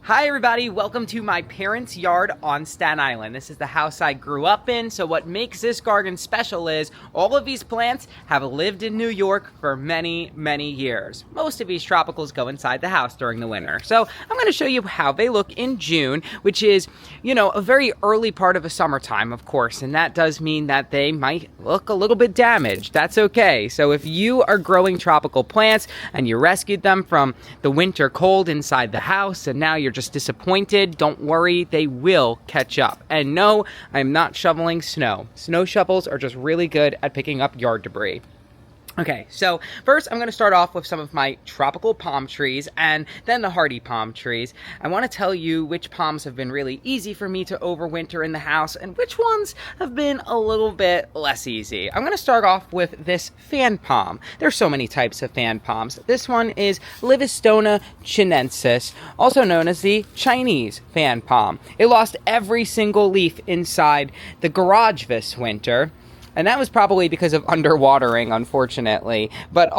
Hi everybody, welcome to my parents' yard on Staten Island. This is the house I grew up in, so what makes this garden special is all of these plants have lived in New York for many, many years. Most of these tropicals go inside the house during the winter. So I'm going to show you how they look in June, which is, a very early part of the summertime, of course, and that does mean that they might look a little bit damaged. That's okay. So if you are growing tropical plants and you rescued them from the winter cold inside the house and now you're just disappointed, don't worry, they will catch up. And no, I'm not shoveling snow. Snow shovels are just really good at picking up yard debris. Okay, so first I'm going to start off with some of my tropical palm trees and then the hardy palm trees. I want to tell you which palms have been really easy for me to overwinter in the house and which ones have been a little bit less easy. I'm going to start off with this fan palm. There's so many types of fan palms. This one is Livistona chinensis, also known as the Chinese fan palm. It lost every single leaf inside the garage this winter. And that was probably because of underwatering, unfortunately. But